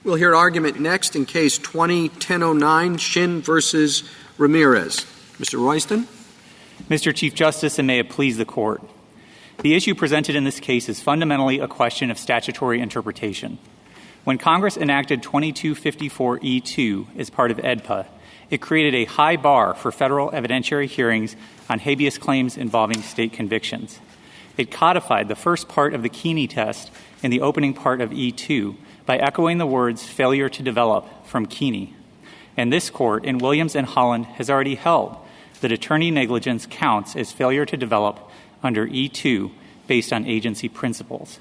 We'll hear argument next in Case 20-1009, Shinn versus Ramirez. Mr. Royston. Mr. Chief Justice, and may it please the Court. The issue presented in this case is fundamentally a question of statutory interpretation. When Congress enacted 2254E2 as part of AEDPA, it created a high bar for federal evidentiary hearings on habeas claims involving state convictions. It codified the first part of the Keeney test in the opening part of E2 by echoing the words failure to develop from Keeney. And this Court, in Williams and Holland, has already held that attorney negligence counts as failure to develop under E2 based on agency principles.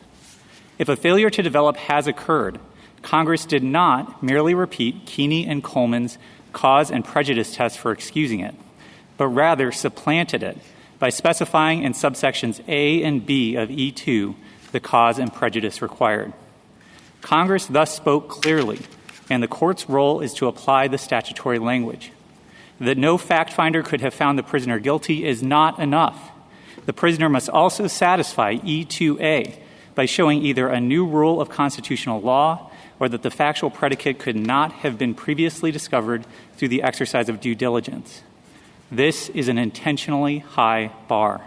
If a failure to develop has occurred, Congress did not merely repeat Keeney and Coleman's cause and prejudice test for excusing it, but rather supplanted it by specifying in subsections A and B of E2 the cause and prejudice required. Congress thus spoke clearly, and the Court's role is to apply the statutory language. That no fact finder could have found the prisoner guilty is not enough. The prisoner must also satisfy E2A by showing either a new rule of constitutional law or that the factual predicate could not have been previously discovered through the exercise of due diligence. This is an intentionally high bar.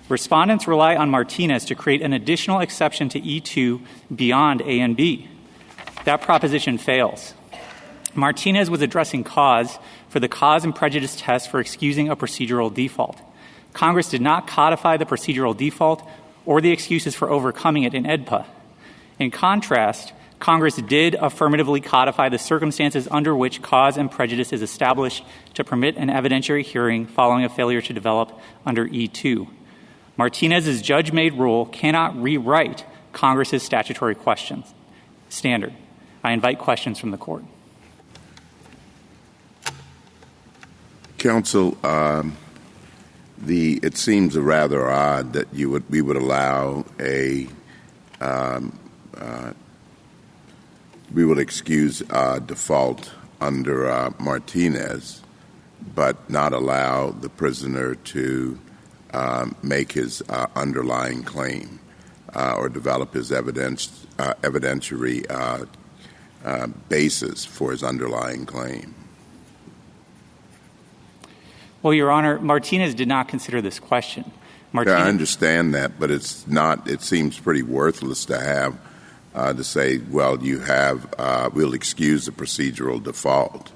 Respondents rely on Martinez to create an additional exception to E2 beyond A and B. That proposition fails. Martinez was addressing cause for the cause and prejudice test for excusing a procedural default. Congress did not codify the procedural default or the excuses for overcoming it in AEDPA. In contrast, Congress did affirmatively codify the circumstances under which cause and prejudice is established to permit an evidentiary hearing following a failure to develop under E2. Martinez's judge-made rule cannot rewrite Congress's statutory standard. I invite questions from the Court. Counsel, it seems rather odd that we would allow we would excuse default under Martinez, but not allow the prisoner to make his underlying claim or develop his evidentiary basis for his underlying claim. Well, Your Honor, Martinez did not consider this question. I understand that, but it's not. It seems pretty worthless to have to say, well, we'll excuse the procedural default.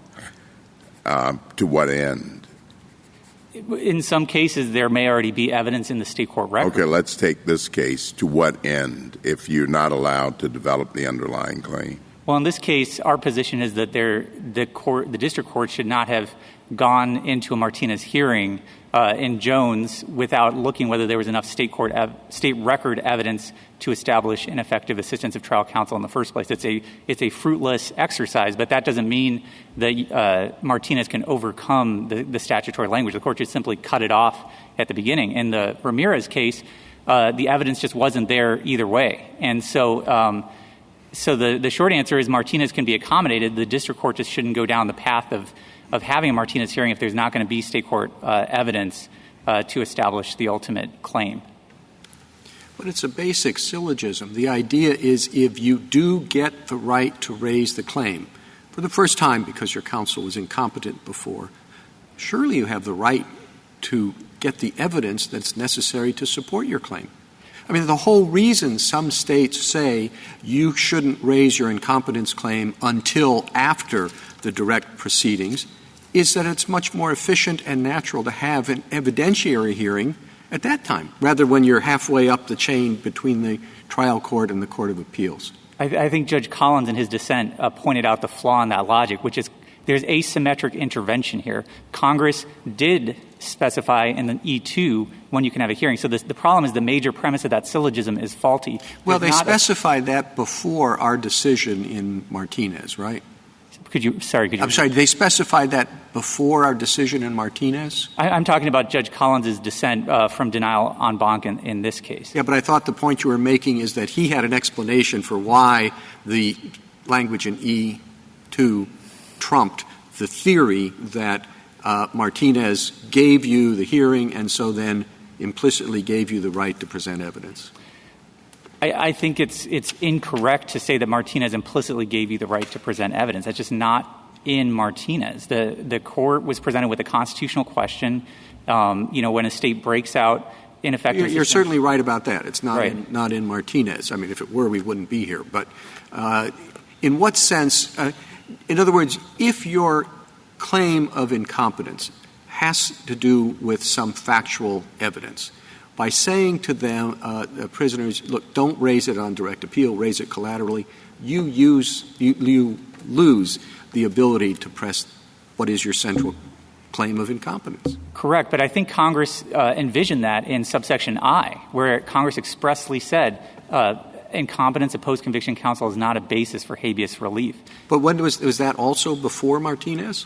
To what end? In some cases, there may already be evidence in the state court record. Okay, let's take this case. To what end, if you're not allowed to develop the underlying claim? Well, in this case, our position is that the district court should not have gone into a Martinez hearing in Jones without looking whether there was enough state record evidence to establish ineffective assistance of trial counsel in the first place. It's a fruitless exercise, but that doesn't mean that Martinez can overcome the statutory language. The court just simply cut it off at the beginning. In the Ramirez case, the evidence just wasn't there either way. And so the short answer is Martinez can be accommodated. The district court just shouldn't go down the path of having a Martinez hearing if there's not going to be state court evidence to establish the ultimate claim. But it's a basic syllogism. The idea is if you do get the right to raise the claim for the first time because your counsel was incompetent before, surely you have the right to get the evidence that's necessary to support your claim. I mean, the whole reason some states say you shouldn't raise your incompetence claim until after the direct proceedings is that it's much more efficient and natural to have an evidentiary hearing at that time, rather when you're halfway up the chain between the trial court and the Court of Appeals. I think Judge Collins in his dissent pointed out the flaw in that logic, which is there's asymmetric intervention here. Congress did specify in the E2 when you can have a hearing. So the problem is the major premise of that syllogism is faulty. Well, they specified that before our decision in Martinez, right? I'm sorry, they specified that before our decision in Martinez? I'm talking about Judge Collins' dissent from denial en banc in this case. Yeah, but I thought the point you were making is that he had an explanation for why the language in E2 trumped the theory that Martinez gave you the hearing and so then implicitly gave you the right to present evidence. I think it's incorrect to say that Martinez implicitly gave you the right to present evidence. That's just not in Martinez. The court was presented with a constitutional question. When a state breaks out ineffective. You're certainly right about that. It's not right. not in Martinez. I mean, if it were, we wouldn't be here. But in what sense? In other words, if your claim of incompetence has to do with some factual evidence, by saying to them, prisoners, look, don't raise it on direct appeal, raise it collaterally, you lose the ability to press what is your central claim of incompetence. Correct, but I think Congress envisioned that in subsection I, where Congress expressly said incompetence of post-conviction counsel is not a basis for habeas relief. But when was that also before Martinez?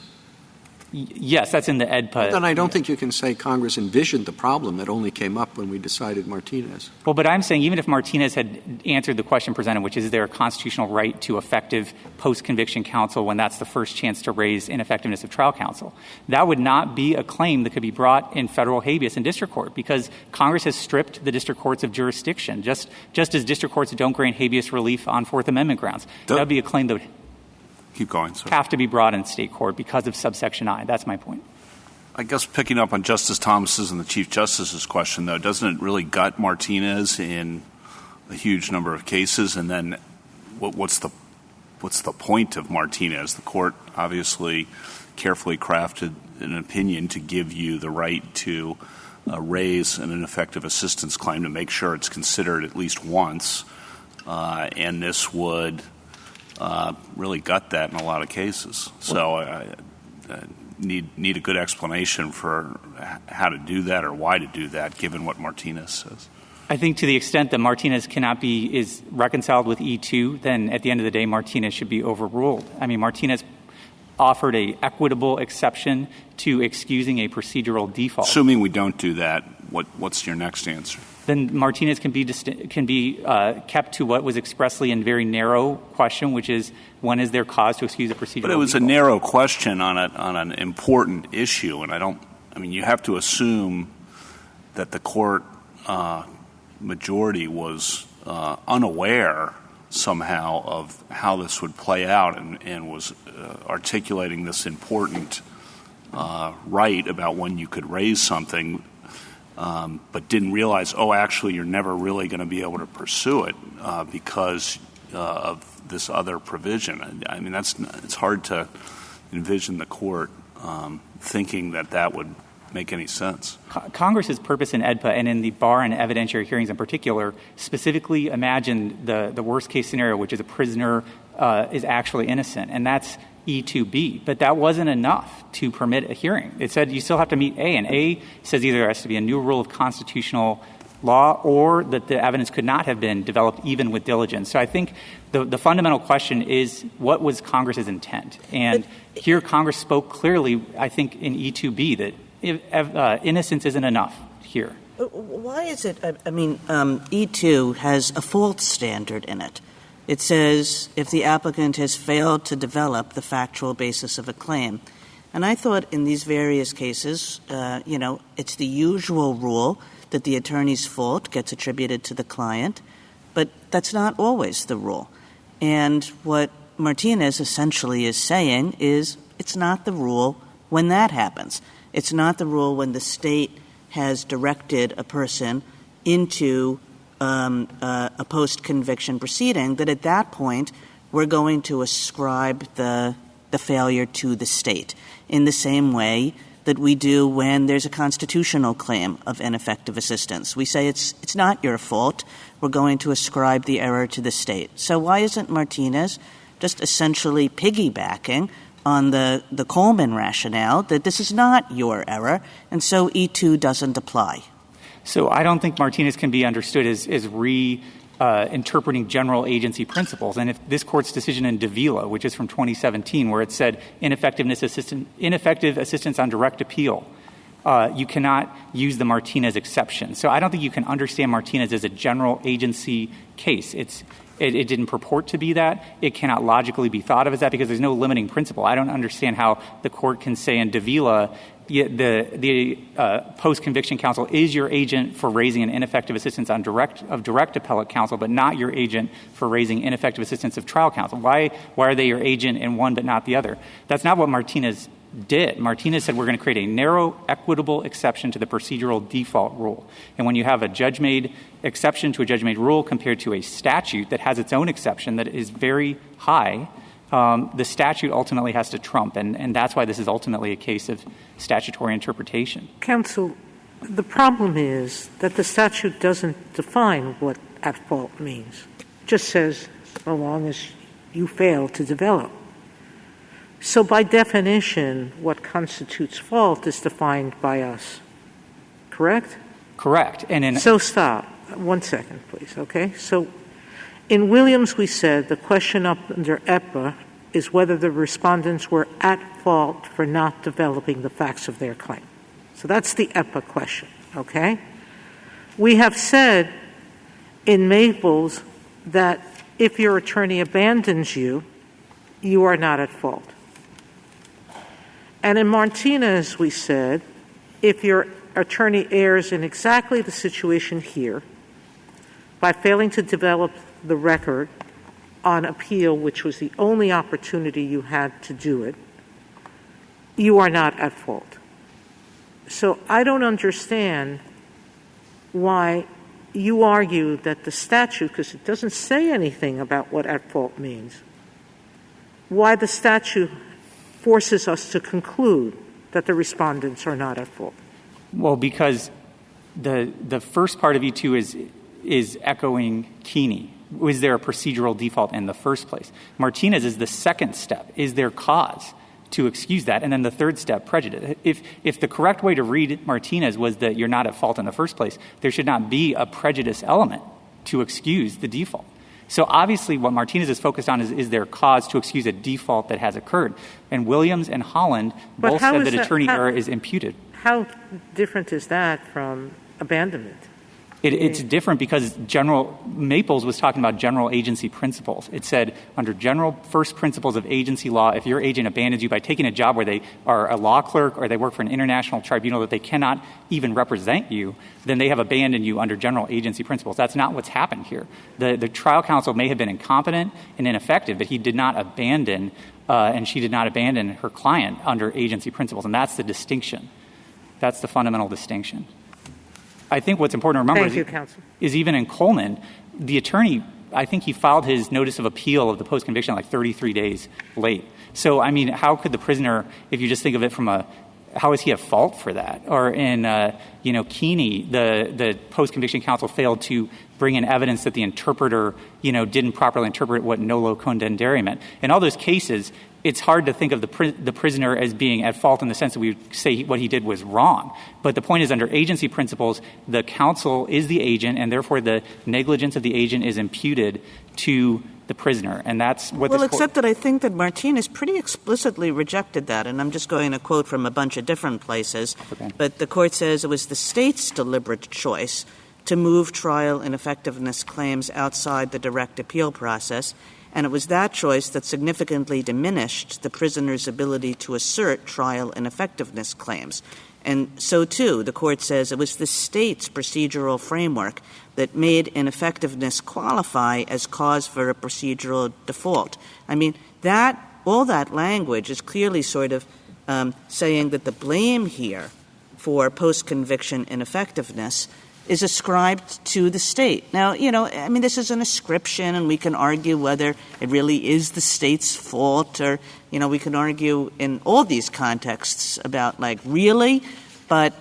Yes, that's in the EDPA. Then I don't think you can say Congress envisioned the problem that only came up when we decided Martinez. Well, but I'm saying even if Martinez had answered the question presented, which is there a constitutional right to effective post-conviction counsel when that's the first chance to raise ineffectiveness of trial counsel, that would not be a claim that could be brought in federal habeas in district court because Congress has stripped the district courts of jurisdiction, just as district courts don't grant habeas relief on Fourth Amendment grounds. That would be a claim that would keep going, sir. Have to be brought in state court because of subsection I. That's my point. I guess picking up on Justice Thomas's and the Chief Justice's question, though, doesn't it really gut Martinez in a huge number of cases? And then what's the point of Martinez? The court obviously carefully crafted an opinion to give you the right to raise an ineffective assistance claim to make sure it's considered at least once. And this would really gut that in a lot of cases. So I need a good explanation for how to do that or why to do that, given what Martinez says. I think to the extent that Martinez is reconciled with E2, then at the end of the day, Martinez should be overruled. I mean, Martinez offered a equitable exception to excusing a procedural default. Assuming we don't do that, what's your next answer? Then Martinez can be kept to what was expressly in very narrow question, which is when is there cause to excuse a procedural default? But it was a narrow question on an important issue, and you have to assume that the court majority was unaware somehow of how this would play out and was articulating this important right about when you could raise something, but didn't realize, actually, you're never really going to be able to pursue it because of this other provision. I mean, it's hard to envision the court thinking that would make any sense. Congress's purpose in EDPA and in the bar and evidentiary hearings in particular specifically imagined the worst-case scenario, which is a prisoner is actually innocent, and that's E2B. But that wasn't enough to permit a hearing. It said you still have to meet A, and A says either there has to be a new rule of constitutional law or that the evidence could not have been developed even with diligence. So I think the fundamental question is what was Congress's intent? And here Congress spoke clearly, I think, in E2B that innocence isn't enough here. Why is it? E2 has a fault standard in it. It says if the applicant has failed to develop the factual basis of a claim. And I thought in these various cases, it's the usual rule that the attorney's fault gets attributed to the client, but that's not always the rule. And what Martinez essentially is saying is it's not the rule when that happens. It's not the rule when the state has directed a person into a post-conviction proceeding, that at that point we're going to ascribe the failure to the state in the same way that we do when there's a constitutional claim of ineffective assistance. We say it's not your fault. We're going to ascribe the error to the state. So why isn't Martinez just essentially piggybacking on the Coleman rationale that this is not your error, and so E2 doesn't apply? So I don't think Martinez can be understood as interpreting general agency principles. And if this Court's decision in Davila, which is from 2017, where it said ineffective assistance on direct appeal, you cannot use the Martinez exception. So I don't think you can understand Martinez as a general agency case. It didn't purport to be that. It cannot logically be thought of as that because there's no limiting principle. I don't understand how the Court can say in Davila the post-conviction counsel is your agent for raising an ineffective assistance of direct appellate counsel, but not your agent for raising ineffective assistance of trial counsel. Why are they your agent in one but not the other? That's not what Martinez did. Martinez said we're going to create a narrow, equitable exception to the procedural default rule. And when you have a judge-made exception to a judge-made rule compared to a statute that has its own exception that is very high, the statute ultimately has to trump, and that's why this is ultimately a case of statutory interpretation. Counsel, the problem is that the statute doesn't define what at fault means. It just says, so long as you fail to develop. So by definition, what constitutes fault is defined by us, correct? Correct. So stop. 1 second, please, okay? So in Williams, we said the question up under EPA is whether the respondents were at fault for not developing the facts of their claim. So that's the EPA question, okay? We have said in Maples that if your attorney abandons you, you are not at fault. And in Martinez, we said if your attorney errs in exactly the situation here by failing to develop the record on appeal, which was the only opportunity you had to do it, you are not at fault. So I don't understand why you argue that the statute, because it doesn't say anything about what at fault means, why the statute forces us to conclude that the respondents are not at fault. Well, because the first part of E2 is echoing Keeney. Was there a procedural default in the first place? Martinez is the second step. Is there cause to excuse that? And then the third step, prejudice. If the correct way to read Martinez was that you're not at fault in the first place, there should not be a prejudice element to excuse the default. So obviously what Martinez is focused on is there cause to excuse a default that has occurred. And Williams and Holland both said that attorney error is imputed. How different is that from abandonment? It's different because Maples was talking about general agency principles. It said under general first principles of agency law, if your agent abandons you by taking a job where they are a law clerk or they work for an international tribunal that they cannot even represent you, then they have abandoned you under general agency principles. That's not what's happened here. The trial counsel may have been incompetent and ineffective, but he did not abandon and she did not abandon her client under agency principles. And that's the distinction. That's the fundamental distinction. I think what's important to remember is even in Coleman, the attorney, I think he filed his notice of appeal of the post-conviction like 33 days late. So, I mean, how could the prisoner, if you just think of it from how is he at fault for that? Or in, Keeney, the post-conviction counsel failed to bring in evidence that the interpreter, didn't properly interpret what nolo condendere meant. In all those cases, it's hard to think of the prisoner as being at fault in the sense that we say what he did was wrong. But the point is, under agency principles, the counsel is the agent, and therefore the negligence of the agent is imputed to the prisoner. And that's what except that I think that Martinez pretty explicitly rejected that. And I'm just going to quote from a bunch of different places. Okay. But the court says it was the state's deliberate choice to move trial ineffectiveness claims outside the direct appeal process, and it was that choice that significantly diminished the prisoner's ability to assert trial ineffectiveness claims. And so, too, the court says it was the state's procedural framework that made ineffectiveness qualify as cause for a procedural default. I mean, all that language is clearly sort of saying that the blame here for post-conviction ineffectiveness is ascribed to the state. Now, this is an ascription, and we can argue whether it really is the state's fault, or, we can argue in all these contexts about, really, but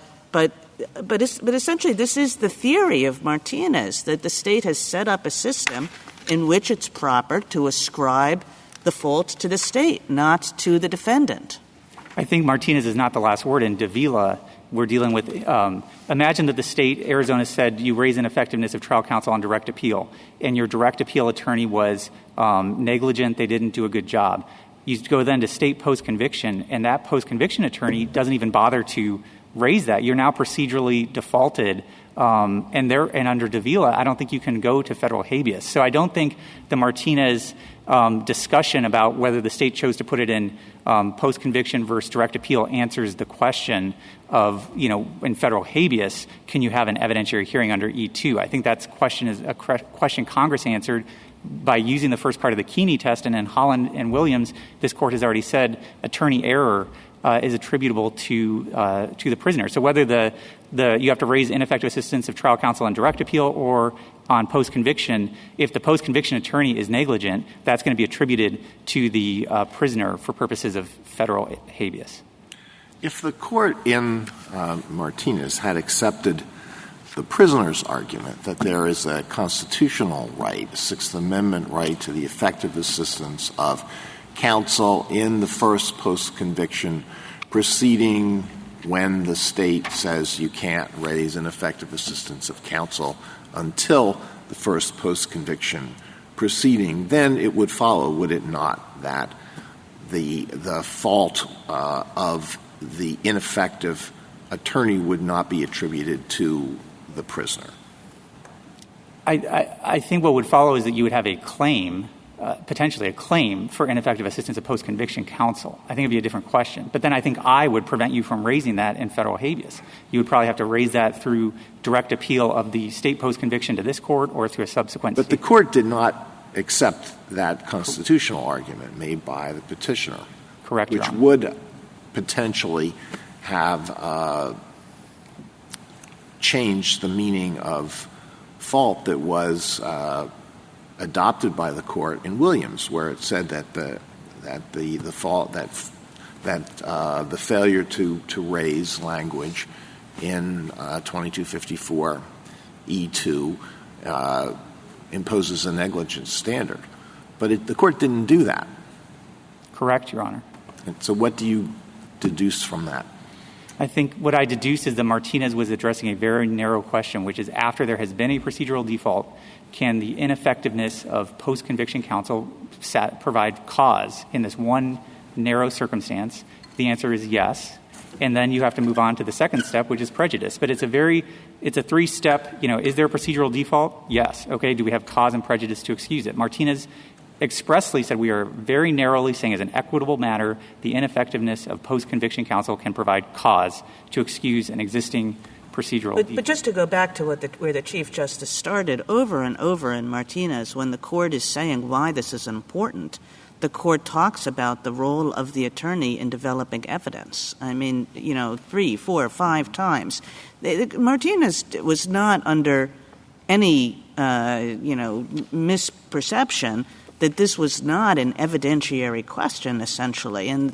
essentially this is the theory of Martinez, that the state has set up a system in which it's proper to ascribe the fault to the state, not to the defendant. I think Martinez is not the last word. In Davila, we're dealing with imagine that the state, Arizona, said you raise ineffectiveness of trial counsel on direct appeal, and your direct appeal attorney was negligent, they didn't do a good job. You go then to state post-conviction, and that post-conviction attorney doesn't even bother to raise that. You're now procedurally defaulted, and under Davila, I don't think you can go to federal habeas. So I don't think the Martinez discussion about whether the state chose to put it in post-conviction versus direct appeal answers the question of, in federal habeas, can you have an evidentiary hearing under E2? I think that question is a question Congress answered by using the first part of the Keeney test, and in Holland and Williams, this court has already said attorney error is attributable to the prisoner. So whether you have to raise ineffective assistance of trial counsel on direct appeal or on post-conviction, if the post-conviction attorney is negligent, that's going to be attributed to the prisoner for purposes of federal habeas. If the court in Martinez had accepted the prisoner's argument that there is a constitutional right, a Sixth Amendment right to the effective assistance of counsel in the first post-conviction proceeding when the state says you can't raise ineffective assistance of counsel until the first post-conviction proceeding, then it would follow, would it not, that the fault of the ineffective attorney would not be attributed to the prisoner? I think what would follow is that you would have a claim, potentially a claim for ineffective assistance of post-conviction counsel. I think it would be a different question. But then I think I would prevent you from raising that in federal habeas. You would probably have to raise that through direct appeal of the state post-conviction to this court or through a subsequent But the court did not accept that constitutional argument made by the petitioner. Correct, Your which Honor. would potentially have changed the meaning of fault that was adopted by the court in Williams, where it said that the fault that the failure to raise language in 2254 E2 imposes a negligence standard. But the court didn't do that. Correct, Your Honor. And so what do you deduce from that? I think what I deduce is that Martinez was addressing a very narrow question, which is after there has been a procedural default, can the ineffectiveness of post-conviction counsel provide cause in this one narrow circumstance? The answer is yes. And then you have to move on to the second step, which is prejudice. But it's a three-step, is there a procedural default? Yes. Okay, do we have cause and prejudice to excuse it? Martinez expressly said we are very narrowly saying as an equitable matter, the ineffectiveness of post-conviction counsel can provide cause to excuse an existing procedural default. But just to go back to where the Chief Justice started, over and over in Martinez, when the court is saying why this is important, the court talks about the role of the attorney in developing evidence. I mean, 3, 4, 5 times. Martinez was not under any, misperception that this was not an evidentiary question, essentially. And,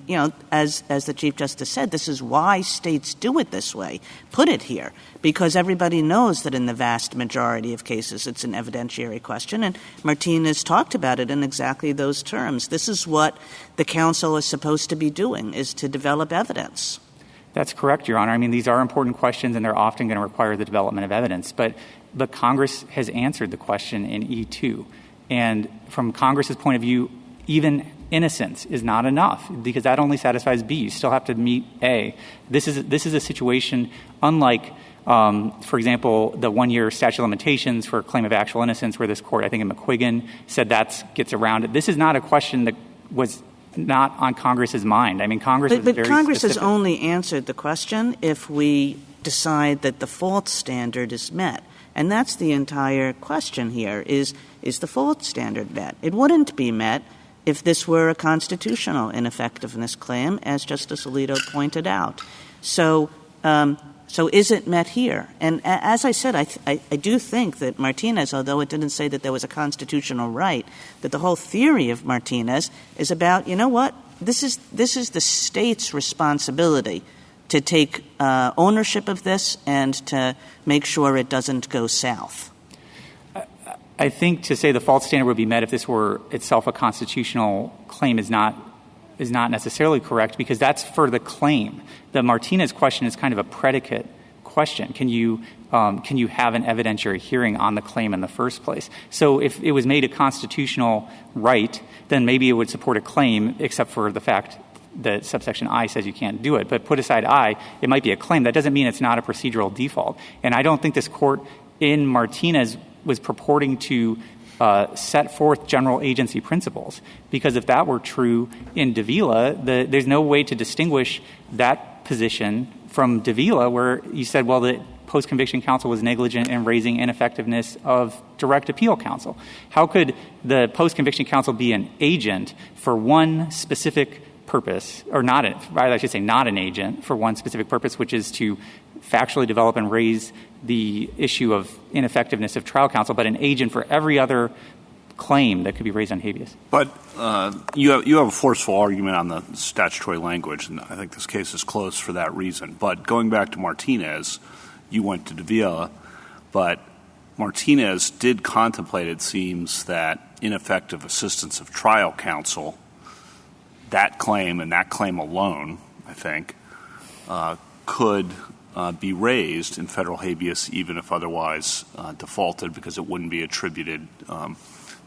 as the Chief Justice said, this is why states do it this way, put it here, because everybody knows that in the vast majority of cases it's an evidentiary question, and Martinez talked about it in exactly those terms. This is what the counsel is supposed to be doing, is to develop evidence. That's correct, Your Honor. I mean, these are important questions, and they're often going to require the development of evidence. But Congress has answered the question in E2. And from Congress's point of view, even innocence is not enough because that only satisfies B. You still have to meet A. This is a situation unlike, for example, the 1-year statute of limitations for a claim of actual innocence where this court, I think in McQuiggan, said that gets around it. This is not a question that was not on Congress's mind. I mean, Congress was very Congress specific. has only answered the question if we decide that the fault standard is met. And that's the entire question here, is the fault standard met? It wouldn't be met if this were a constitutional ineffectiveness claim, as Justice Alito pointed out. So is it met here? And as I said, I do think that Martinez, although it didn't say that there was a constitutional right, that the whole theory of Martinez is about, this is the state's responsibility to take ownership of this and to make sure it doesn't go south. I think to say the fault standard would be met if this were itself a constitutional claim is not necessarily correct because that's for the claim. The Martinez question is kind of a predicate question. Can you have an evidentiary hearing on the claim in the first place? So if it was made a constitutional right, then maybe it would support a claim except for the fact that subsection I says you can't do it. But put aside I, it might be a claim. That doesn't mean it's not a procedural default. And I don't think this court in Martinez was purporting to set forth general agency principles. Because if that were true in Davila, there's no way to distinguish that position from Davila, where you said, well, the post-conviction counsel was negligent in raising ineffectiveness of direct appeal counsel. How could the post-conviction counsel be an agent for one specific purpose, or not an agent for one specific purpose, which is to factually develop and raise the issue of ineffectiveness of trial counsel, but an agent for every other claim that could be raised on habeas? But you have a forceful argument on the statutory language, and I think this case is close for that reason. But going back to Martinez, you went to Davila, but Martinez did contemplate, it seems, that ineffective assistance of trial counsel, that claim and that claim alone, I think, could be raised in federal habeas even if otherwise defaulted, because it wouldn't be attributed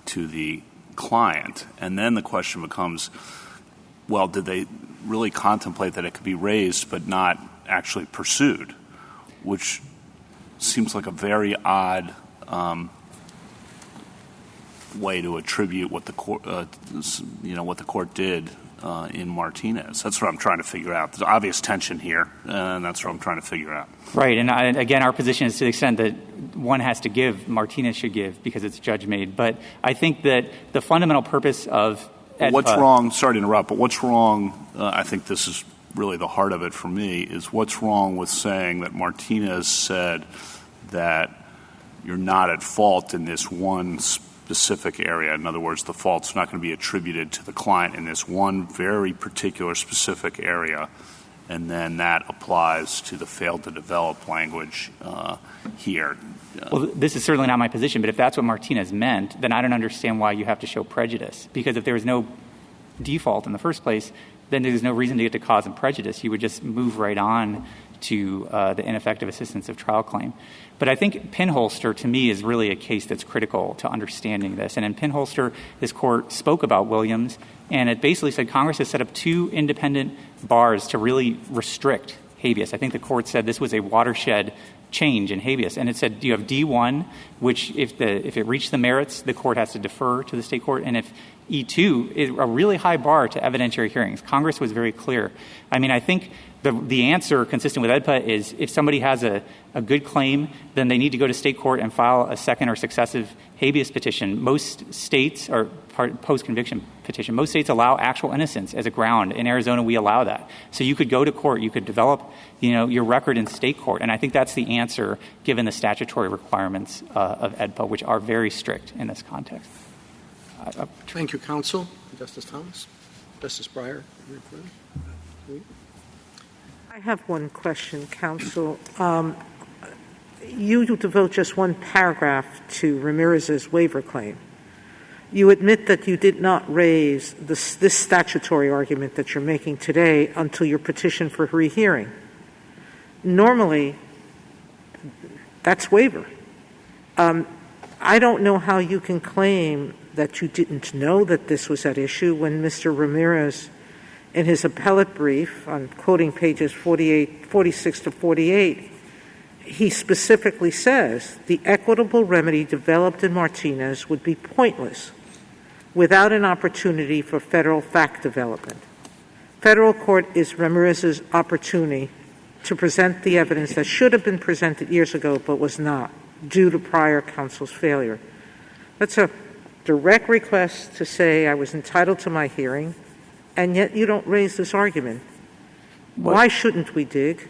to the client. And then the question becomes, well, did they really contemplate that it could be raised but not actually pursued, which seems like a very odd way to attribute what the court, what the court did in Martinez. That's what I'm trying to figure out. There's obvious tension here, and that's what I'm trying to figure out. Right. And again, our position is to the extent that one has to give, Martinez should give because it's judge-made. But I think that the fundamental purpose of what's wrong, sorry to interrupt, but what's wrong, I think this is really the heart of it for me, is what's wrong with saying that Martinez said that you're not at fault in this one specific area. In other words, the fault's not going to be attributed to the client in this one very particular specific area, and then that applies to the failed to develop language here. Well, this is certainly not my position, but if that's what Martinez meant, then I don't understand why you have to show prejudice, because if there was no default in the first place, then there's no reason to get to cause and prejudice. You would just move right on to the ineffective assistance of trial claim. But I think Pinholster, to me, is really a case that's critical to understanding this. And in Pinholster, this court spoke about Williams, and it basically said Congress has set up two independent bars to really restrict habeas. I think the court said this was a watershed change in habeas. And it said you have D1, which if it reached the merits, the court has to defer to the state court. And if E2 is a really high bar to evidentiary hearings. Congress was very clear. I mean, I think the answer consistent with EDPA is if somebody has a good claim, then they need to go to state court and file a second or successive habeas petition. Most states, or post-conviction petition, most states allow actual innocence as a ground. In Arizona, we allow that. So you could go to court, you could develop, your record in state court. And I think that's the answer given the statutory requirements of EDPA, which are very strict in this context. Thank you, counsel. Justice Thomas? Justice Breyer? I have one question, counsel. You devote just one paragraph to Ramirez's waiver claim. You admit that you did not raise this statutory argument that you're making today until your petition for rehearing. Normally, that's waiver. I don't know how you can claim that you didn't know that this was at issue when Mr. Ramirez, in his appellate brief, on quoting pages 46 to 48, he specifically says the equitable remedy developed in Martinez would be pointless without an opportunity for federal fact development. Federal court is Ramirez's opportunity to present the evidence that should have been presented years ago but was not, due to prior counsel's failure. That's a direct request to say I was entitled to my hearing, and yet you don't raise this argument. Why shouldn't we dig?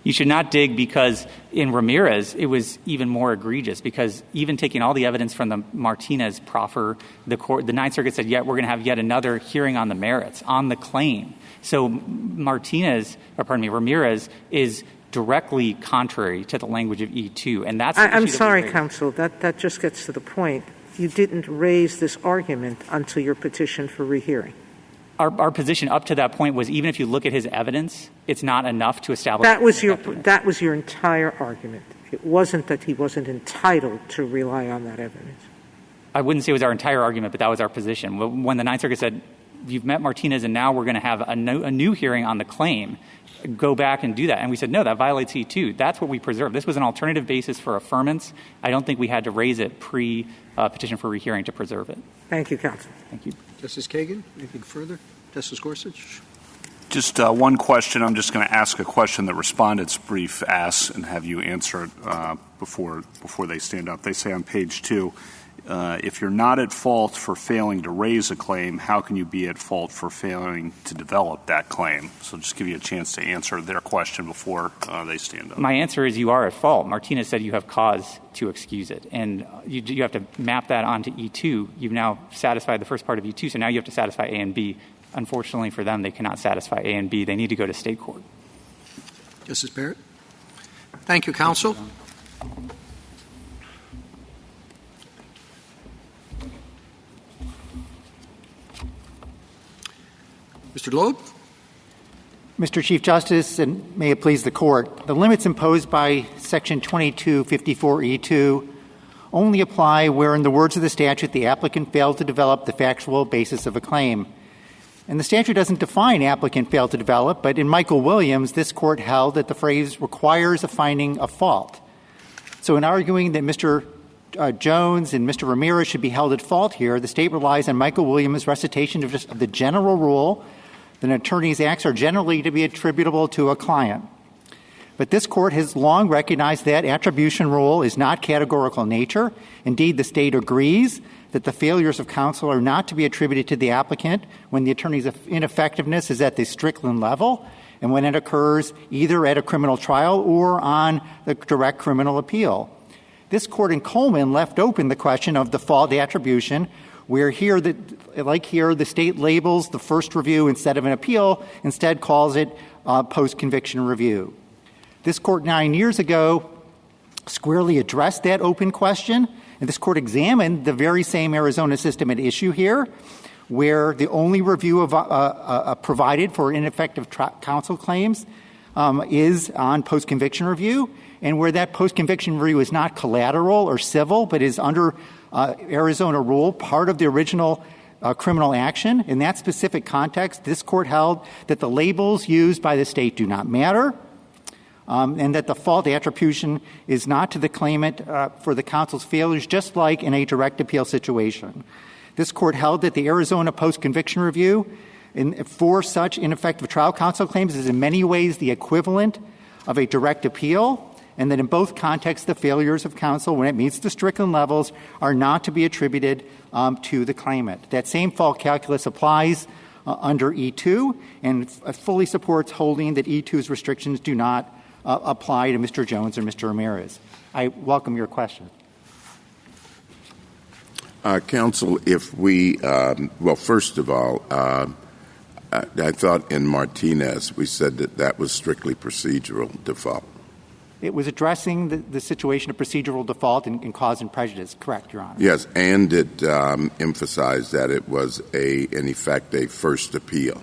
You should not dig because in Ramirez, it was even more egregious because even taking all the evidence from the Martinez proffer, the Ninth Circuit said, we're going to have yet another hearing on the merits, on the claim. So Ramirez is directly contrary to the language of E2. And that's I'm sorry, counsel, that just gets to the point. You didn't raise this argument until your petition for rehearing. Our position up to that point was even if you look at his evidence, it's not enough to establish that was your entire argument. It wasn't that he wasn't entitled to rely on that evidence. I wouldn't say it was our entire argument, but that was our position. When the Ninth Circuit said, you've met Martinez and now we're going to have a new hearing on the claim, go back and do that. And we said, no, that violates E2. That's what we preserved. This was an alternative basis for affirmance. I don't think we had to raise it pre-petition for rehearing to preserve it. Thank you, counsel. Thank you. Justice Kagan, anything further? Justice Gorsuch? Just one question. I'm just going to ask a question that respondent's brief asks and have you answer it before they stand up. They say on page 2, if you're not at fault for failing to raise a claim, how can you be at fault for failing to develop that claim? So just give you a chance to answer their question before they stand up. My answer is you are at fault. Martinez said you have cause to excuse it. And you have to map that onto E2. You've now satisfied the first part of E2, so now you have to satisfy A and B. Unfortunately for them, they cannot satisfy A and B. They need to go to state court. Justice Barrett? Thank you, counsel. Mr. Loeb? Mr. Chief Justice, and may it please the Court, the limits imposed by Section 2254E2 only apply where, in the words of the statute, the applicant failed to develop the factual basis of a claim. And the statute doesn't define applicant failed to develop, but in Michael Williams, this Court held that the phrase requires a finding of fault. So in arguing that Mr. Jones and Mr. Ramirez should be held at fault here, the State relies on Michael Williams' recitation of the general rule that an attorney's acts are generally to be attributable to a client. But this Court has long recognized that attribution rule is not categorical in nature. Indeed, the State agrees that the failures of counsel are not to be attributed to the applicant when the attorney's ineffectiveness is at the Strickland level and when it occurs either at a criminal trial or on the direct criminal appeal. This Court in Coleman left open the question of the fault attribution, where here, the State labels the first review instead of an appeal, instead calls it post-conviction review. This Court 9 years ago squarely addressed that open question, and this Court examined the very same Arizona system at issue here, where the only review of provided for ineffective counsel claims is on post-conviction review, and where that post-conviction review is not collateral or civil, but is under Arizona rule, part of the original criminal action. In that specific context, this Court held that the labels used by the State do not matter, and that the fault attribution is not to the claimant for the counsel's failures, just like in a direct appeal situation. This Court held that the Arizona post-conviction review for such ineffective trial counsel claims is in many ways the equivalent of a direct appeal, and that in both contexts the failures of counsel, when it meets the Strickland levels, are not to be attributed to the claimant. That same fault calculus applies under E2 and fully supports holding that E2's restrictions do not apply to Mr. Jones or Mr. Ramirez. I welcome your question. Counsel, if we first of all, I thought in Martinez we said that was strictly procedural default. It was addressing the situation of procedural default and cause and prejudice. Correct, Your Honor. Yes, and it emphasized that it was, in effect, a first appeal.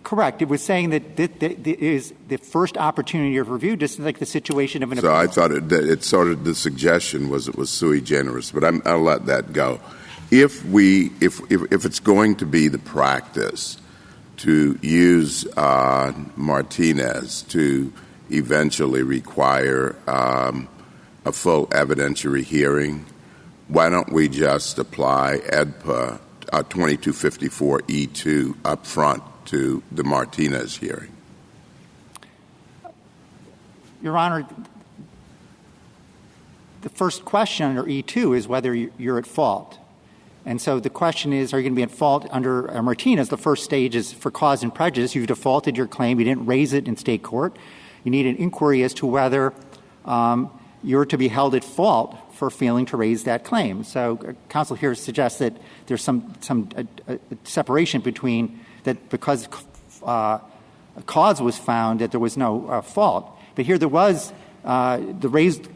Correct. It was saying that is the first opportunity of review, just like the situation of an appeal. So I thought it sort of the suggestion was it was sui generis, but I'll let that go. If it's going to be the practice to use Martinez to eventually require a full evidentiary hearing, why don't we just apply AEDPA 2254E2 up front to the Martinez hearing? Your Honor, the first question under E2 is whether you're at fault. And so the question is, are you going to be at fault under Martinez? The first stage is for cause and prejudice. You've defaulted your claim. You didn't raise it in state court. You need an inquiry as to whether you're to be held at fault for failing to raise that claim. So counsel here suggests that there's some separation between that because a cause was found that there was no fault. But here there was the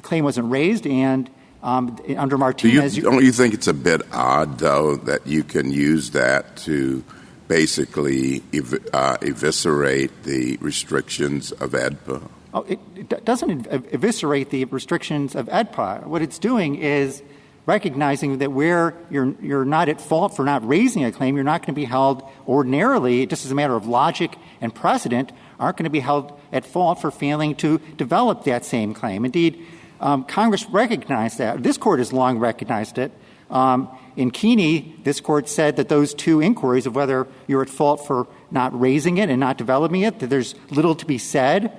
claim wasn't raised, and under Martinez. Don't you think it's a bit odd, though, that you can use that to basically eviscerate the restrictions of AEDPA? Oh, it doesn't eviscerate the restrictions of AEDPA. What it's doing is recognizing that where you're not at fault for not raising a claim, you're not going to be held ordinarily, just as a matter of logic and precedent, aren't going to be held at fault for failing to develop that same claim. Indeed, Congress recognized that. This Court has long recognized it. In Keeney, this Court said that those two inquiries of whether you're at fault for not raising it and not developing it, that there's little to be said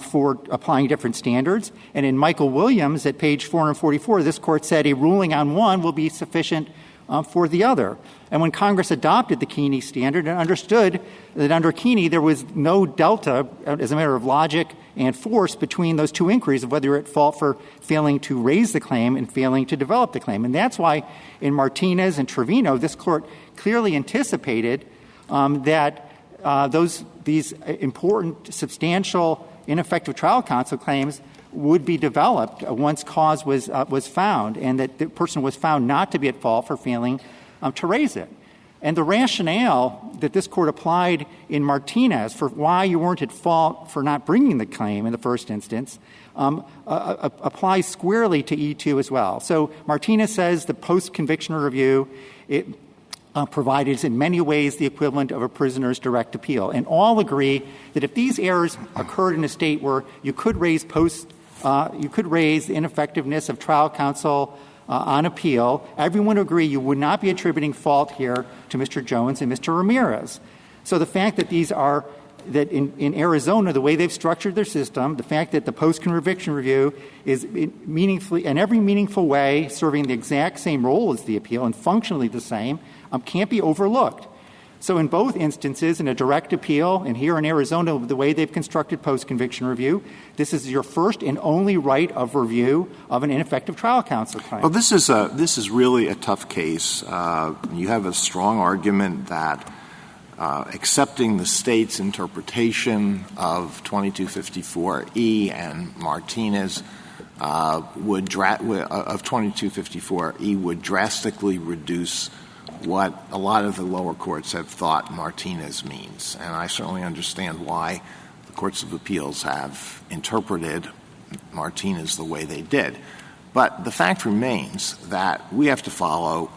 for applying different standards. And in Michael Williams at page 444, this Court said a ruling on one will be sufficient for the other. And when Congress adopted the Keeney standard and understood that under Keeney there was no delta as a matter of logic and force between those two inquiries of whether you're at fault for failing to raise the claim and failing to develop the claim. And that's why in Martinez and Trevino, this Court clearly anticipated that these important, substantial, ineffective trial counsel claims would be developed once cause was found, and that the person was found not to be at fault for failing to raise it. And the rationale that this Court applied in Martinez for why you weren't at fault for not bringing the claim in the first instance applies squarely to E2 as well. So Martinez says the post-conviction review provided in many ways the equivalent of a prisoner's direct appeal. And all agree that if these errors occurred in a state where you could raise the ineffectiveness of trial counsel on appeal, everyone would agree you would not be attributing fault here to Mr. Jones and Mr. Ramirez. So the fact that that in Arizona, the way they've structured their system, the fact that the post-conviction review is meaningfully, in every meaningful way, serving the exact same role as the appeal and functionally the same, can't be overlooked. So in both instances, in a direct appeal, and here in Arizona, the way they've constructed post-conviction review, this is your first and only right of review of an ineffective trial counsel claim. Well, this is really a tough case. You have a strong argument that accepting the state's interpretation of 2254E and Martinez of 2254E would drastically reduce what a lot of the lower courts have thought Martinez means. And I certainly understand why the courts of appeals have interpreted Martinez the way they did. But the fact remains that we have to follow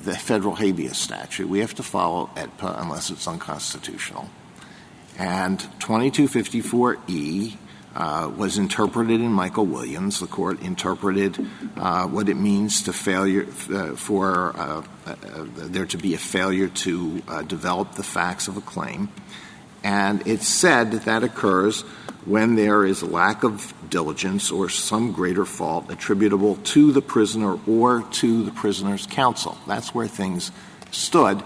the federal habeas statute. We have to follow AEDPA unless it's unconstitutional. And 2254E was interpreted in Michael Williams. The court interpreted what it means to failure for there to be a failure to develop the facts of a claim. And it said that occurs when there is a lack of diligence or some greater fault attributable to the prisoner or to the prisoner's counsel. That's where things stood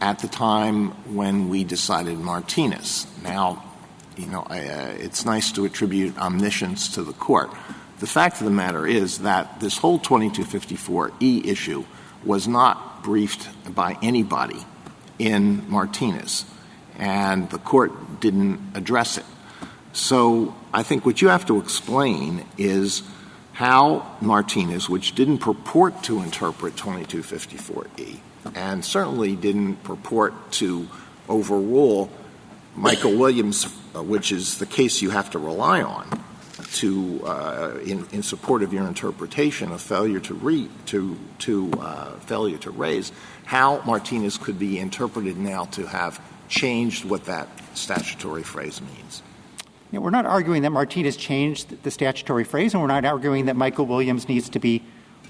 at the time when we decided Martinez. Now, it's nice to attribute omniscience to the court. The fact of the matter is that this whole 2254E issue was not briefed by anybody in Martinez, and the court didn't address it. So I think what you have to explain is how Martinez, which didn't purport to interpret 2254E and certainly didn't purport to overrule Michael Williams, which is the case you have to rely on to in support of your interpretation of failure to raise, how Martinez could be interpreted now to have changed what that statutory phrase means. We're not arguing that Martinez changed the statutory phrase, and we're not arguing that Michael Williams needs to be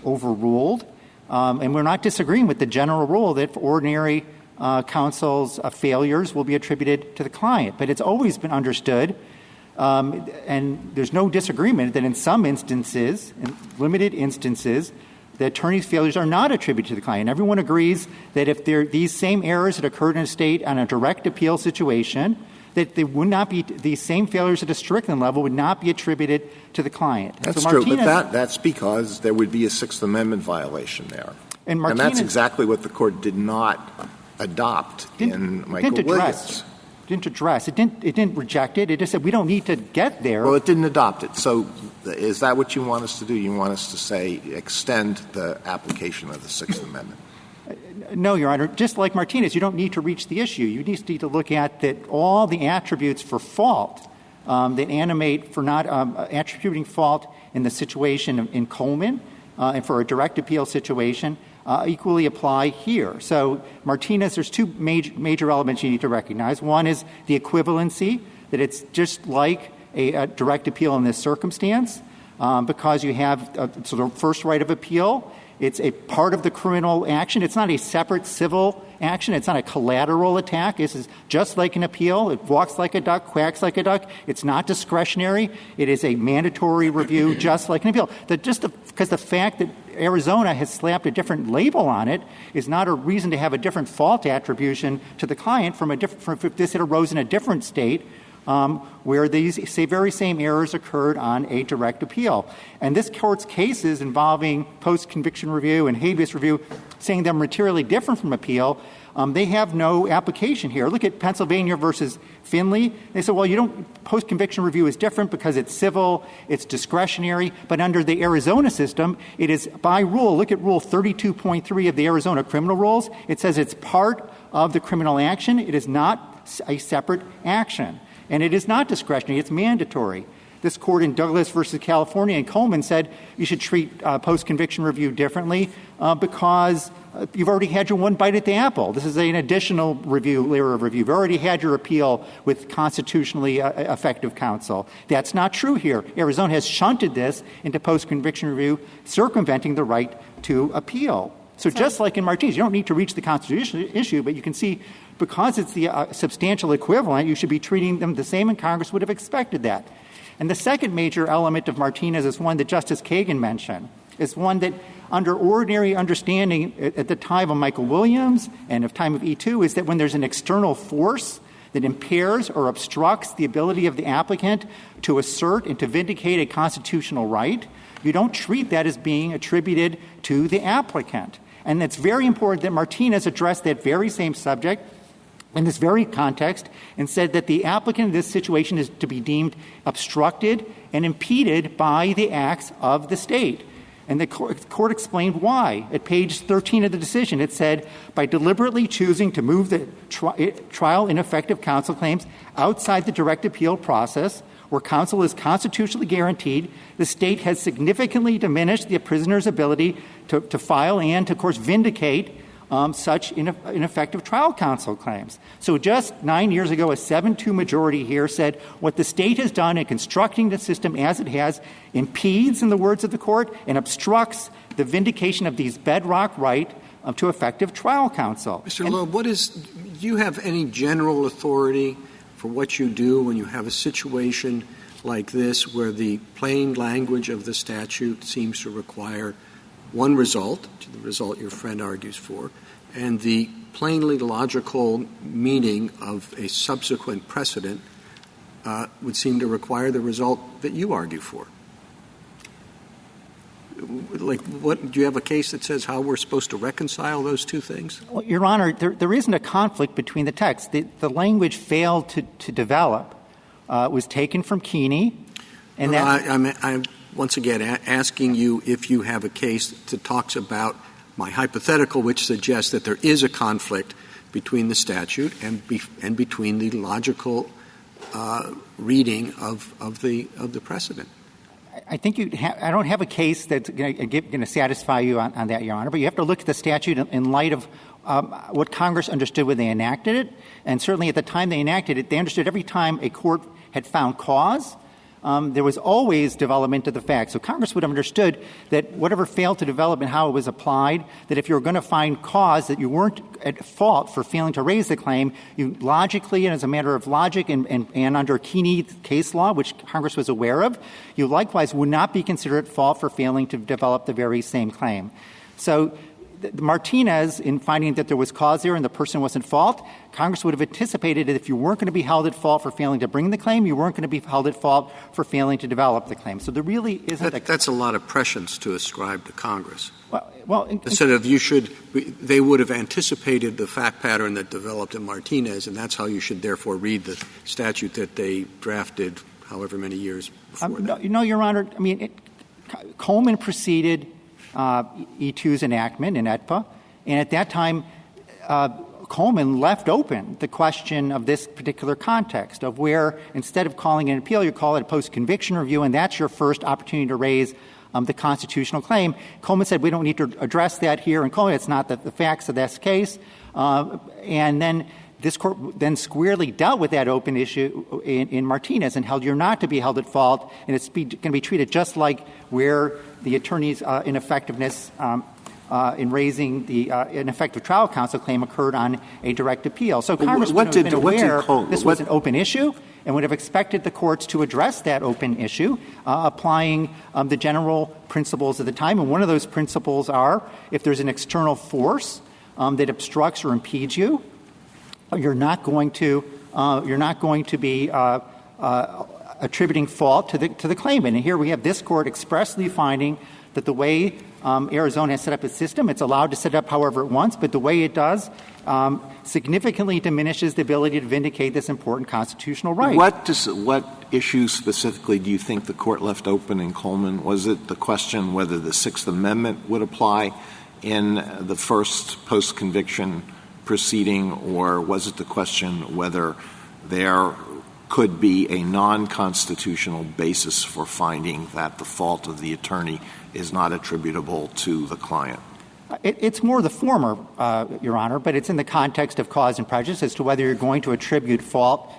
overruled. And we're not disagreeing with the general rule that for ordinary counsel's failures will be attributed to the client. But it's always been understood, and there's no disagreement, that in some instances, in limited instances, the attorney's failures are not attributed to the client. Everyone agrees that if these same errors had occurred in a state on a direct appeal situation, that they would not be these same failures at a Strickland level would not be attributed to the client. That's true, but that's because there would be a Sixth Amendment violation there. And that's exactly what the court did not adopt in Michael Williams. It didn't reject it. It just said we don't need to get there. Well, it didn't adopt it. So is that what you want us to do? You want us to say extend the application of the Sixth Amendment? No, Your Honor. Just like Martinez, you don't need to reach the issue. You need to look at that all the attributes for fault that animate for not attributing fault in the situation in Coleman and for a direct appeal situation equally apply here. So Martinez, there's two major elements you need to recognize. One is the equivalency, that it's just like a direct appeal in this circumstance because you have sort of first right of appeal. It's a part of the criminal action. It's not a separate civil action. It's not a collateral attack. This is just like an appeal. It walks like a duck, quacks like a duck. It's not discretionary. It is a mandatory review just like an appeal. Because the fact that Arizona has slapped a different label on it is not a reason to have a different fault attribution to the client from if this had arose in a different state where these very same errors occurred on a direct appeal. And this Court's cases involving post-conviction review and habeas review, saying they're materially different from appeal, they have no application here. Look at Pennsylvania versus Finley. They said, well, post-conviction review is different because it's civil, it's discretionary, but under the Arizona system, it is by rule. Look at Rule 32.3 of the Arizona criminal rules. It says it's part of the criminal action. It is not a separate action. And it is not discretionary. It's mandatory. This Court in Douglas versus California and Coleman said you should treat post-conviction review differently because you've already had your one bite at the apple. This is an additional layer of review. You've already had your appeal with constitutionally effective counsel. That's not true here. Arizona has shunted this into post-conviction review, circumventing the right to appeal. So just like in Martinez, you don't need to reach the constitutional issue, but you can see because it's the substantial equivalent, you should be treating them the same, and Congress would have expected that. And the second major element of Martinez is one that Justice Kagan mentioned. It's one that under ordinary understanding at the time of Michael Williams and of time of E2 is that when there's an external force that impairs or obstructs the ability of the applicant to assert and to vindicate a constitutional right, you don't treat that as being attributed to the applicant. And it's very important that Martinez addressed that very same subject in this very context and said that the applicant in this situation is to be deemed obstructed and impeded by the acts of the state. And the court explained why. At page 13 of the decision, it said, by deliberately choosing to move the trial ineffective counsel claims outside the direct appeal process, where counsel is constitutionally guaranteed, the state has significantly diminished the prisoner's ability to file and to, of course, vindicate such ineffective trial counsel claims. So just 9 years ago, a 7-2 majority here said what the state has done in constructing the system as it has impedes, in the words of the court, and obstructs the vindication of these bedrock right to effective trial counsel. Mr. Loeb, do you have any general authority for what you do when you have a situation like this where the plain language of the statute seems to require one result, the result your friend argues for, and the plainly logical meaning of a subsequent precedent would seem to require the result that you argue for? Do you have a case that says how we're supposed to reconcile those two things? Well, Your Honor, there isn't a conflict between the texts. The language failed to develop, was taken from Keeney. And I'm once again asking you if you have a case that talks about my hypothetical, which suggests that there is a conflict between the statute and between the logical reading of the precedent. I think I don't have a case that's going to satisfy you on that, Your Honor, but you have to look at the statute in light of what Congress understood when they enacted it. And certainly at the time they enacted it, they understood every time a court had found cause, there was always development of the facts. So Congress would have understood that whatever failed to develop and how it was applied, that if you were going to find cause, that you weren't at fault for failing to raise the claim, you logically and as a matter of logic and under Keeney case law, which Congress was aware of, you likewise would not be considered at fault for failing to develop the very same claim. So Martinez, in finding that there was cause there and the person wasn't at fault, Congress would have anticipated that if you weren't going to be held at fault for failing to bring the claim, you weren't going to be held at fault for failing to develop the claim. So there really isn't that's a lot of prescience to ascribe to Congress. Well, instead of they would have anticipated the fact pattern that developed in Martinez, and that's how you should therefore read the statute that they drafted however many years before that. No, Your Honor. I mean, Coleman preceded E2's enactment in AEDPA, and at that time, Coleman left open the question of this particular context of where instead of calling it an appeal, you call it a post-conviction review, and that's your first opportunity to raise the constitutional claim. Coleman said we don't need to address that here. And Coleman, it's not the facts of this case. And then this court then squarely dealt with that open issue in Martinez and held you're not to be held at fault, and it's going to be treated just like where the attorney's ineffectiveness in raising the ineffective trial counsel claim occurred on a direct appeal. So Congress would have been aware this was an open issue and would have expected the courts to address that open issue, applying the general principles of the time. And one of those principles are if there's an external force that obstructs or impedes you, you're not going to be attributing fault to the claimant. And here we have this court expressly finding that the way Arizona has set up its system, it's allowed to set it up however it wants, but the way it does significantly diminishes the ability to vindicate this important constitutional right. What issue specifically do you think the court left open in Coleman? Was it the question whether the Sixth Amendment would apply in the first post-conviction proceeding, or was it the question whether there could be a non-constitutional basis for finding that the fault of the attorney is not attributable to the client? It's more the former, Your Honor, but it's in the context of cause and prejudice as to whether you're going to attribute fault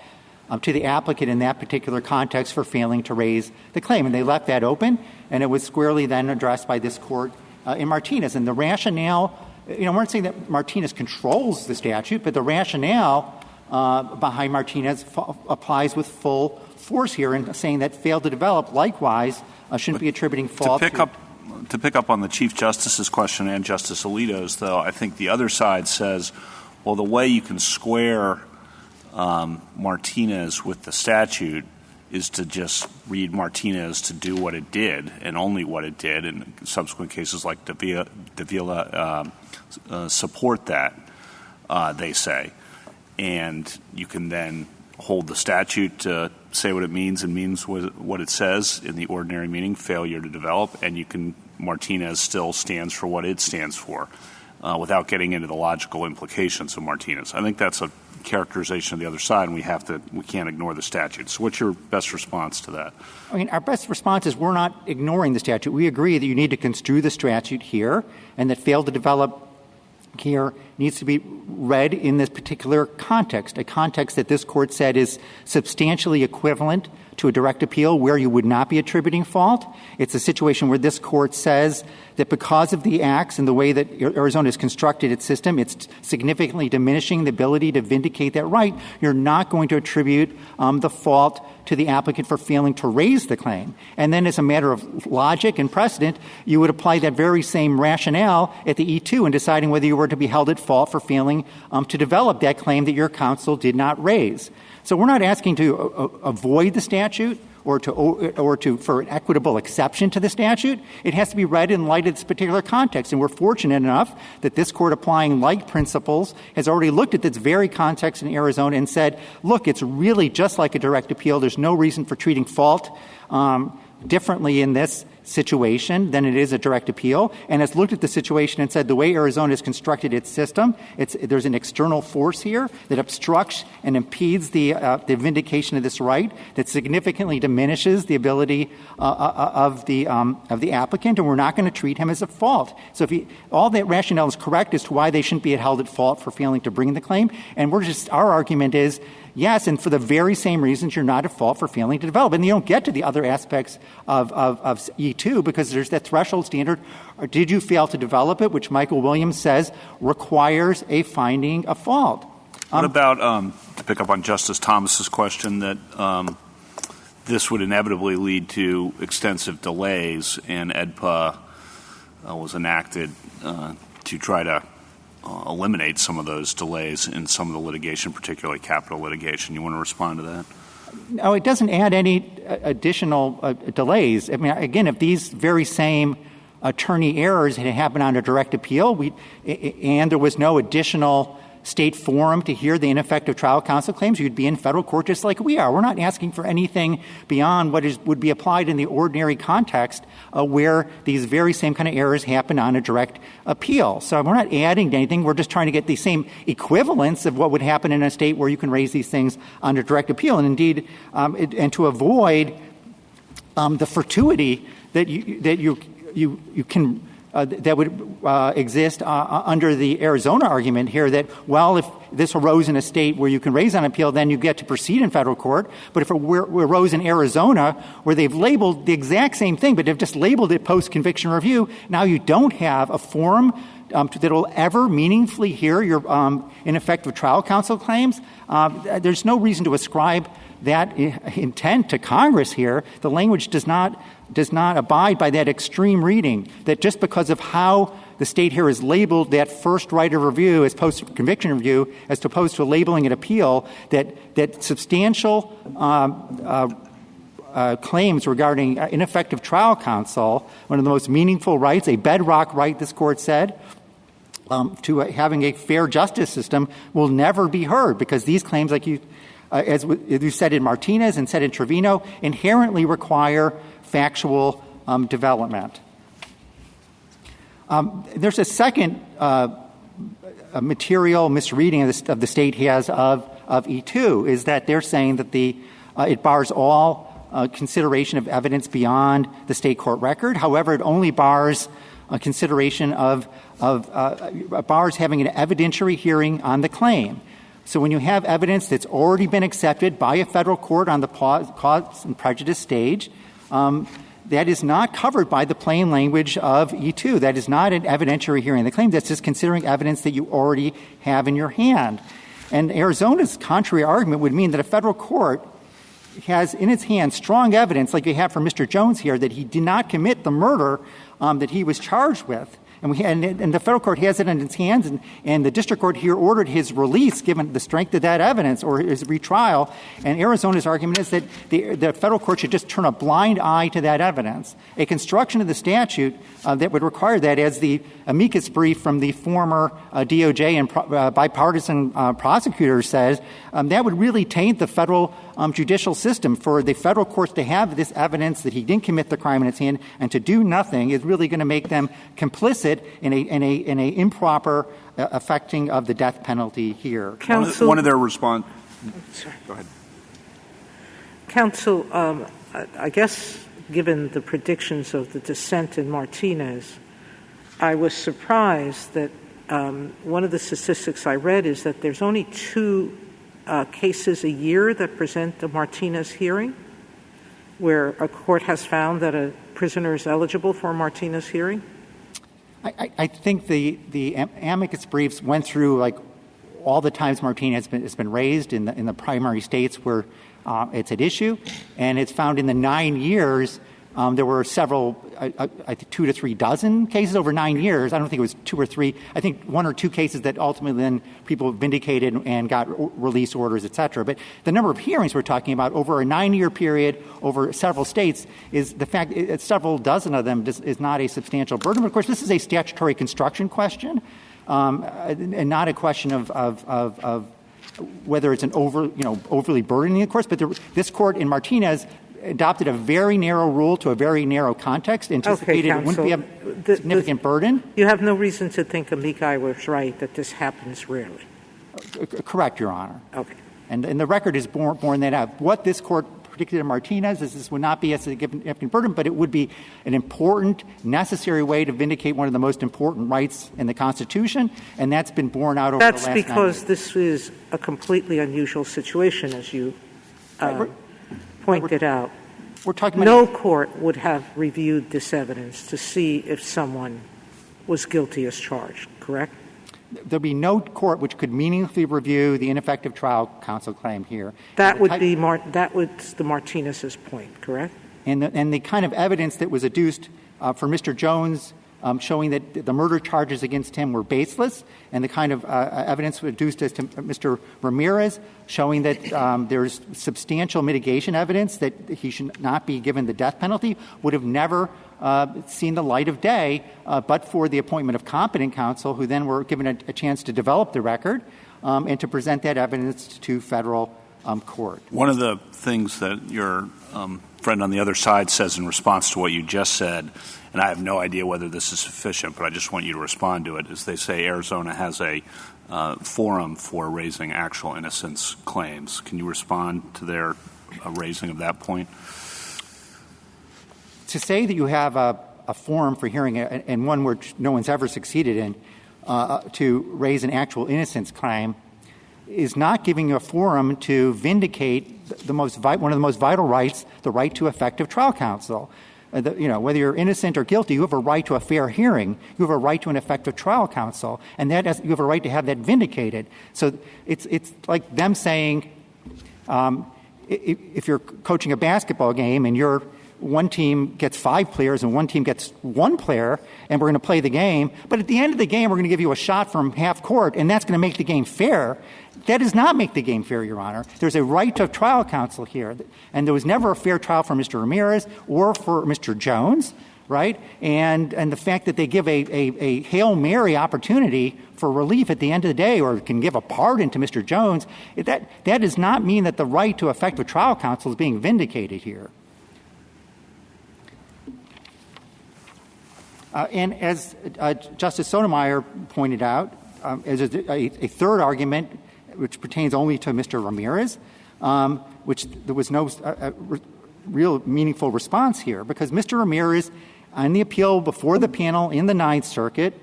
to the applicant in that particular context for failing to raise the claim. And they left that open, and it was squarely then addressed by this court in Martinez. And the rationale, we're not saying that Martinez controls the statute, but the rationale behind Martinez applies with full force here in saying that failed to develop, likewise, shouldn't be attributing fault. To pick up on the Chief Justice's question and Justice Alito's, though, I think the other side says, well, the way you can square Martinez with the statute is to just read Martinez to do what it did and only what it did, and subsequent cases like Davila support that, they say. And you can then hold the statute to say what it means and means what it says in the ordinary meaning, failure to develop, and Martinez still stands for what it stands for without getting into the logical implications of Martinez. I think that's a characterization of the other side, and we can't ignore the statute. So what's your best response to that? I mean, our best response is we're not ignoring the statute. We agree that you need to construe the statute here, and that failed to develop here needs to be read in this particular context, a context that this court said is substantially equivalent to a direct appeal where you would not be attributing fault. It's a situation where this court says that because of the acts and the way that Arizona has constructed its system, it's significantly diminishing the ability to vindicate that right. You're not going to attribute the fault to the applicant for failing to raise the claim. And then as a matter of logic and precedent, you would apply that very same rationale at the E2 in deciding whether you were to be held at fault for failing to develop that claim that your counsel did not raise. So we're not asking to avoid the statute or for an equitable exception to the statute. It has to be read in light of this particular context. And we're fortunate enough that this court, applying like principles, has already looked at this very context in Arizona and said, look, it's really just like a direct appeal. There's no reason for treating fault differently in this situation than it is a direct appeal, and has looked at the situation and said the way Arizona has constructed its system, there's an external force here that obstructs and impedes the vindication of this right that significantly diminishes the ability of the applicant, and we're not going to treat him as a fault. So if all that rationale is correct as to why they shouldn't be held at fault for failing to bring the claim, and our argument is, yes, and for the very same reasons you're not at fault for failing to develop. And you don't get to the other aspects of E2 because there's that threshold standard. Or did you fail to develop it, which Michael Williams says requires a finding of fault. What about, to pick up on Justice Thomas's question, that this would inevitably lead to extensive delays, and AEDPA was enacted to try to eliminate some of those delays in some of the litigation, particularly capital litigation. You want to respond to that? No, it doesn't add any additional delays. I mean, again, if these very same attorney errors had happened on a direct appeal and there was no additional state forum to hear the ineffective trial counsel claims, you'd be in federal court just like we are. We're not asking for anything beyond what would be applied in the ordinary context where these very same kind of errors happen on a direct appeal. So we're not adding to anything. We're just trying to get the same equivalence of what would happen in a state where you can raise these things on a direct appeal. And indeed, and to avoid the fortuity that you can that would exist under the Arizona argument here that, well, if this arose in a state where you can raise on appeal, then you get to proceed in federal court. But if it arose in Arizona where they've labeled the exact same thing, but they've just labeled it post-conviction review, now you don't have a forum that will ever meaningfully hear your ineffective trial counsel claims. There's no reason to ascribe that intent to Congress here. The language does not abide by that extreme reading, that just because of how the state here has labeled that first right of review as post-conviction review as opposed to labeling it appeal, that substantial claims regarding ineffective trial counsel, one of the most meaningful rights, a bedrock right, this Court said, to having a fair justice system will never be heard because these claims, like as you said in Martinez and said in Trevino, inherently require factual development. There's a second material misreading of the state has of E2 is that they're saying that it bars all consideration of evidence beyond the state court record. However, it only bars consideration of bars having an evidentiary hearing on the claim. So when you have evidence that's already been accepted by a federal court on the cause and prejudice stage, that is not covered by the plain language of E2. That is not an evidentiary hearing. The claim that's just considering evidence that you already have in your hand. And Arizona's contrary argument would mean that a federal court has in its hand strong evidence, like you have for Mr. Jones here, that he did not commit the murder that he was charged with. And the federal court has it in its hands, and the district court here ordered his release given the strength of that evidence or his retrial. And Arizona's argument is that the federal court should just turn a blind eye to that evidence. A construction of the statute that would require that, as the amicus brief from the former DOJ and bipartisan prosecutor says, that would really taint the federal judicial system. For the federal courts to have this evidence that he didn't commit the crime in its hand and to do nothing is really going to make them complicit in a improper affecting of the death penalty here. Counsel, one of their response. Sorry. Go ahead. Counsel, I guess given the predictions of the dissent in Martinez, I was surprised that one of the statistics I read is that there's only 2 cases a year that present a Martinez hearing where a court has found that a prisoner is eligible for a Martinez hearing. I think the amicus briefs went through like all the times Martinez has been raised in the primary states where it's at issue, and it's found in the 9 years there were several, I think 2 to 3 dozen cases over 9 years. I don't think it was 2 or 3. I think 1 or 2 cases that ultimately then people vindicated and got release orders, et cetera. But the number of hearings we're talking about over a 9-year period over several states is the fact several dozen of them is not a substantial burden. But of course, this is a statutory construction question and not a question of whether it's an overly burdening, of course. But this court in Martinez adopted a very narrow rule to a very narrow context, anticipated it wouldn't be a significant burden. You have no reason to think amici was right that this happens rarely. Correct, Your Honor. Okay. And the record is borne that out. What this court predicted in Martinez is this would not be a significant burden, but it would be an important, necessary way to vindicate one of the most important rights in the Constitution, and that's been borne out over the last 9 years. That's because this is a completely unusual situation, as you pointed out. We're talking no court would have reviewed this evidence to see if someone was guilty as charged, correct? There'll be no court which could meaningfully review the ineffective trial counsel claim here. That would be that was the Martinez's point, correct? And the kind of evidence that was adduced for Mr. Jones showing that the murder charges against him were baseless, and the kind of evidence adduced as to Mr. Ramirez showing that there's substantial mitigation evidence that he should not be given the death penalty would have never seen the light of day but for the appointment of competent counsel who then were given a chance to develop the record and to present that evidence to federal court. One of the things that your friend on the other side says in response to what you just said, and I have no idea whether this is sufficient, but I just want you to respond to it, is they say Arizona has a forum for raising actual innocence claims. Can you respond to their raising of that point? to say that you have a forum for hearing and one which no one's ever succeeded in to raise an actual innocence claim is not giving you a forum to vindicate one of the most vital rights, the right to effective trial counsel. Whether you're innocent or guilty, you have a right to a fair hearing. You have a right to an effective trial counsel, and you have a right to have that vindicated. So it's like them saying, if you're coaching a basketball game and one team gets 5 players and one team gets 1 player, and we're going to play the game, but at the end of the game, we're going to give you a shot from half court, and that's going to make the game fair. That does not make the game fair, Your Honor. There's a right to trial counsel here, and there was never a fair trial for Mr. Ramirez or for Mr. Jones, right? And the fact that they give a Hail Mary opportunity for relief at the end of the day or can give a pardon to Mr. Jones, that does not mean that the right to effective trial counsel is being vindicated here. And as Justice Sotomayor pointed out, as a third argument, which pertains only to Mr. Ramirez, which there was no real meaningful response here, because Mr. Ramirez, on the appeal before the panel in the Ninth Circuit,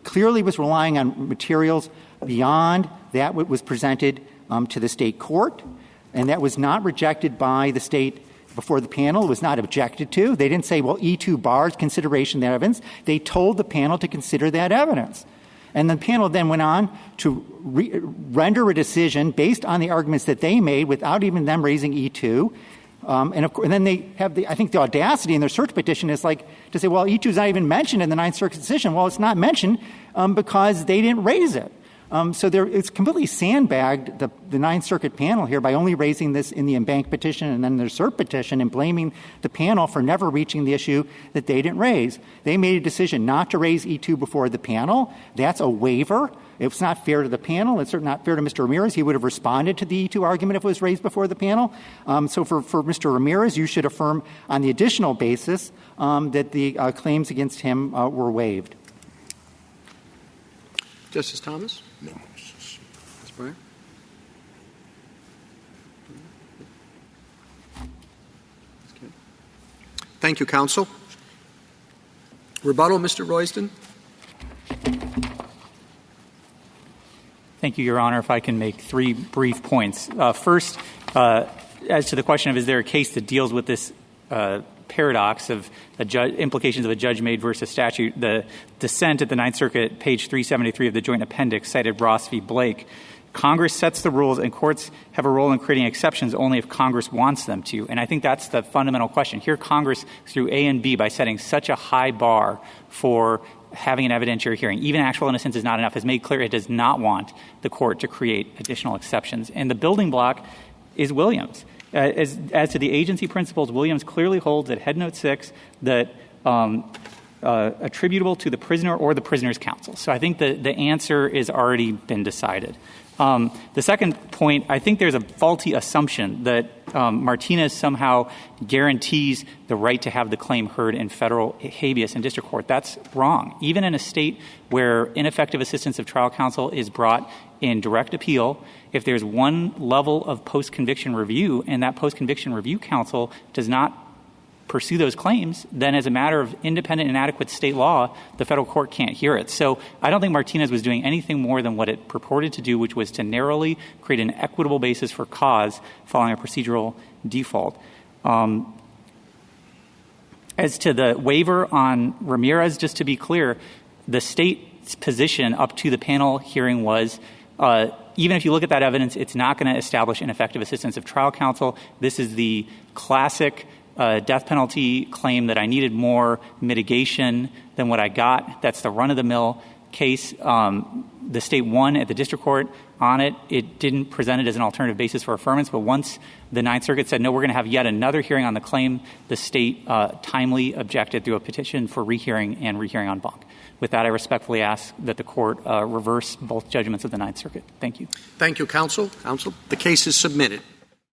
clearly was relying on materials beyond that what was presented to the state court, and that was not rejected by the state before the panel. It was not objected to. They didn't say, well, E2 bars consideration of that evidence. They told the panel to consider that evidence. And the panel then went on to render a decision based on the arguments that they made without even them raising E2. And then they have, I think, the audacity in their cert petition is like to say, well, E2 is not even mentioned in the Ninth Circuit decision. Well, it's not mentioned because they didn't raise it. So it's completely sandbagged the Ninth Circuit panel here by only raising this in the en-banc petition and then their cert petition and blaming the panel for never reaching the issue that they didn't raise. They made a decision not to raise E2 before the panel. That's a waiver. It's not fair to the panel. It's certainly not fair to Mr. Ramirez. He would have responded to the E2 argument if it was raised before the panel. So for Mr. Ramirez, you should affirm on the additional basis that the claims against him were waived. Justice Thomas? No. Ms. Breyer? Thank you, counsel. Rebuttal, Mr. Royston? Thank you, Your Honor. If I can make 3 brief points. First, as to the question of is there a case that deals with this paradox of implications of a judge-made versus statute, the dissent at the Ninth Circuit, page 373 of the Joint Appendix, cited Ross v. Blake. Congress sets the rules, and courts have a role in creating exceptions only if Congress wants them to. And I think that's the fundamental question. Here, Congress, through A and B, by setting such a high bar for having an evidentiary hearing, even actual innocence is not enough, has made clear it does not want the court to create additional exceptions. And the building block is Williams. As to the agency principles, Williams clearly holds at Head Note 6 that attributable to the prisoner or the prisoner's counsel. So I think the answer has already been decided. The second point, I think there's a faulty assumption that Martinez somehow guarantees the right to have the claim heard in federal habeas and district court. That's wrong. Even in a state where ineffective assistance of trial counsel is brought in direct appeal, if there's one level of post-conviction review and that post-conviction review counsel does not pursue those claims, then as a matter of independent and adequate state law, the federal court can't hear it. So I don't think Martinez was doing anything more than what it purported to do, which was to narrowly create an equitable basis for cause following a procedural default. As to the waiver on Ramirez, just to be clear, the state's position up to the panel hearing was even if you look at that evidence, it's not going to establish ineffective assistance of trial counsel. This is the classic death penalty claim that I needed more mitigation than what I got. That's the run-of-the-mill case. The state won at the district court on it. It didn't present it as an alternative basis for affirmance, but once the Ninth Circuit said, no, we're going to have yet another hearing on the claim, the state timely objected through a petition for rehearing and rehearing en banc. With that, I respectfully ask that the court reverse both judgments of the Ninth Circuit. Thank you. Thank you, counsel. Counsel, the case is submitted.